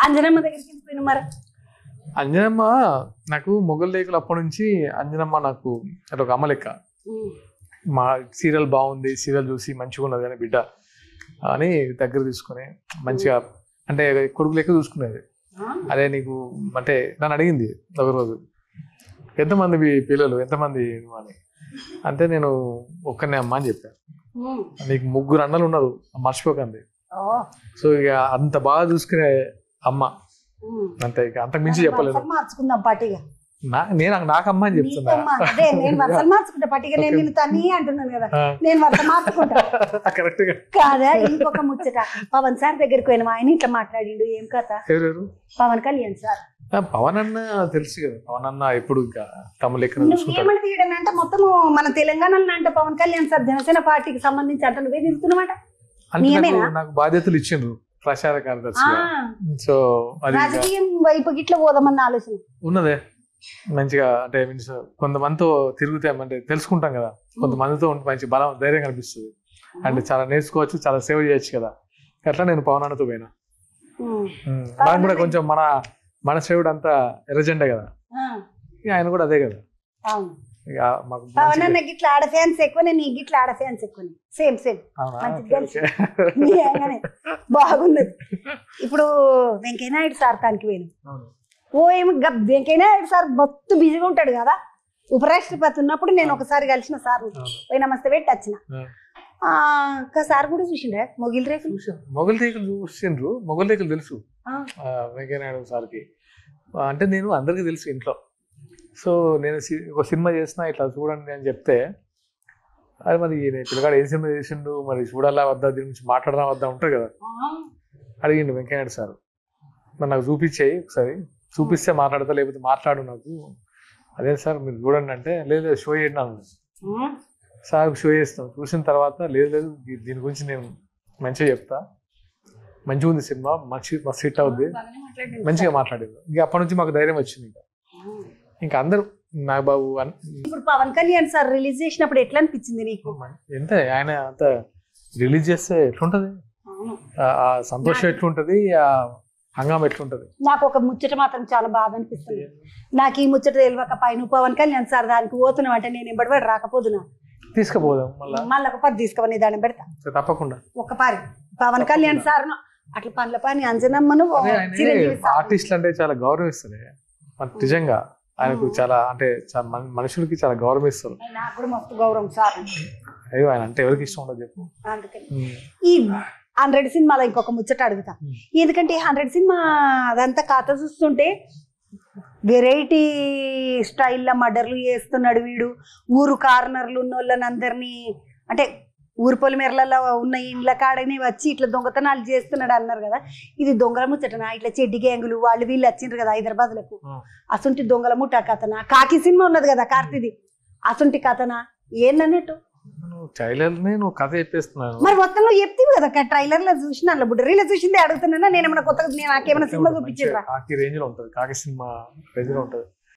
అంజనమ్మ దగ్గరికి వెళ్ళిపోయినా మరి? అంజనమ్మ నాకు మొగల్ రేకులు అప్పటి నుంచి అంజనమ్మ నాకు ఒక అమ్మ లెక్క. మా సీరియల్ బాగుంది, సీరియల్ చూసి మంచిగా ఉన్నది అని బిడ్డ అని దగ్గర తీసుకుని మంచిగా అంటే కొడుకు లెక్క చూసుకునేది. అదే నీకు అంటే నన్ను అడిగింది ఒక రోజు, ఎంతమంది పిల్లలు ఎంతమంది అని అంటే నేను ఒక్కనే అమ్మ అని చెప్పాను. నీకు 3 అన్నలు ఉన్నారు మర్చిపోకండి. సో ఇక అంత బాగా చూసుకునే అమ్మ అంతే, ఇక అంతకు మించి చెప్పలేదు. మార్చుకుందాం పాటిగా, నాకు అమ్మ అని చెప్తున్నా. నేను వరుసలు మార్చుకుంటా పాటిగా, నేను నిన్ను తని అంటున్నాను కదా, నేను వరుస మార్చుకుంటా కరెక్ట్ కాదా? ఇంకొక ముచ్చట, పవన్ సార్ దగ్గరికి పోయిన ఆయన ఇట్లా మాట్లాడిండు, ఏం కథ? పవన్ కళ్యాణ్ సార్. పవన్ అన్న తెలుసు కదా, పవన్ అన్న ఎప్పుడు ఇంకా తమిళ ఏమని తీయడం అంటే మొత్తము మన తెలంగాణలో అంటే పవన్ కళ్యాణ్ సార్ జనసేన పార్టీకి సంబంధించి అంటే నువ్వే తిరుగుతున్నమాట. నాకు బాధ్యతలు ఇచ్చిండ్రు ప్రచార కార్యదర్శి. సో రాజకీయం వైపు గిట్లా పోదామన్న ఆలోచన ఉన్నదే. మంచిగా అంటే మీన్స్ కొంతమందితో తిరుగుతే అంటే తెలుసుకుంటాం కదా, కొంతమందితో ఉంటే మంచి బలం ధైర్యం కనిపిస్తుంది, అంటే చాలా నేర్చుకోవచ్చు, చాలా సేవ చేయొచ్చు కదా. అట్లా నేను పవన్ అన్నతో పోయినా. మనం కూడా కొంచెం మన శ్రేవుడు అంతా ఎర్రజెండా కదా, ఆయన కూడా అదే కదా. పవన్ అన్న గిట్లా ఆడ ఫ్యాన్స్ ఎక్కువ, నేను గిట్లా ఆడ ఫ్యాన్స్ ఎక్కువ, సేమ్ సేమ్ బాగున్నది. ఇప్పుడు వెంకయ్యనాయుడు సార్ తానికి పోయిన ఏమో వెంకయ్యనాయుడు సార్ మొత్తం బిజీగా ఉంటాడు కదా, ఉపరాష్ట్రపతి ఉన్నప్పుడు నేను ఒకసారి కలిసిన సార్ పోయి నమస్తే పెట్టి వచ్చిన. సార్ కూడా చూసిండే మొగిల్ రేకులు చూసిండ్రు. మొగల్ రేకులు తెలుసు వెంకయ్యనాయుడు సార్కి, అంటే నేను అందరికీ తెలుసు ఇంట్లో. సో నేను ఒక సినిమా చేసిన ఇట్లా చూడండి అని చెప్తే, అది మరి పిల్లగాడు ఏం సినిమా చేసిండు మరి చూడాలా వద్దా, దీని గురించి మాట్లాడదా వద్దా ఉంటుంది కదా, అడిగిండు వెంకయ్యనాయుడు సార్. మరి నాకు చూపించేయి ఒకసారి, చూపిస్తే మాట్లాడతా లేకపోతే మాట్లాడు నాకు. అదే సార్ మీరు చూడండి అంటే, లేదు షో చేయండి అన్నాను. సార్ షో చేస్తాం, చూసిన తర్వాత లేదు దీని గురించి నేను మంచిగా చెప్తా, మంచిగా ఉంది సినిమా, మస్తు హిట్ అవుద్ది, మంచిగా మాట్లాడేది. ఇక అప్పటి నుంచి మాకు ధైర్యం వచ్చింది. ఇంకా అందరూ నాగబాబు ఇప్పుడు పవన్ కళ్యాణ్ సార్ రిలీజ్ చేసినప్పుడు ఎట్లా అనిపించింది నీకు? ఎంత ఆయన అంత రిలీజ్ చేస్తే ఎట్లుంటది, ఆ సంతోషం ఎట్లుంటది, ఆ హంగామా ఎట్లుంటది. నాకు ఒక ముచ్చట మాత్రం చాలా బాధ అనిపిస్తుంది. నాకు ఈ ముచ్చట తెలియక పైన పవన్ కళ్యాణ్ సార్ దానికి పోతున్నావు అంటే నేను ఎంబడి రాకపోదునా, తీసుకుపోదాం మళ్ళీ ఒక పది తీసుకుని దాన్ని పెడతా తప్పకుండా. ఒక పారి పవన్ కళ్యాణ్ సార్ అట్లా పనుల పని అంజనమ్మను ఆర్టిస్టులు అంటే చాలా గౌరవిస్తారు నిజంగా. ఆయనకు చాలా అంటే మనుషులకి చాలా గౌరవం ఇస్తారు. నాకు కూడా మస్తు గౌరవం సార్. అయ్యో ఆయన అంటే ఎవరికి ఇష్టం ఉండదు చెప్పు. అందుకని ఈ 100 సినిమాలో ఇంకొక ముచ్చట అడుగుతా, ఎందుకంటే 100 సినిమా అదంతా కథ చూస్తుంటే వెరైటీ స్టైల్లో మర్డర్లు చేస్తున్నాడు వీడు. ఊరు కార్నర్లు ఉన్న వాళ్ళని అందరినీ అంటే ఊరు పొలిమేరలలో ఉన్న ఇండ్ల కాడని వచ్చి ఇట్లా దొంగతనాలు చేస్తున్నాడు అన్నారు కదా, ఇది దొంగల ముచ్చటనా? ఇట్లా చెడ్డి గ్యాంగులు వాళ్ళు వీళ్ళు వచ్చిండ్రు కదా హైదరాబాద్లకు, అసంటి దొంగల ముఠా కథనా? కాకి సినిమా ఉన్నది కదా కార్తీది, అసంటి కథనా ఏందన్నట్టు? నువ్వు కథ చెప్పేస్తున్నాను మరి మొత్తం నువ్వు చెప్తావు కదా, ట్రైలర్ లో చూసిన అలా బుడ్డరీలో చూసిందే అడుగుతున్నా. నేను ఏమైనా కొత్తగా నాకేమైనా సినిమా చూపించారా? కాకి రేంజ్ లో ఉంటది, కాకి సినిమా రేంజ్ లో ఉంటది.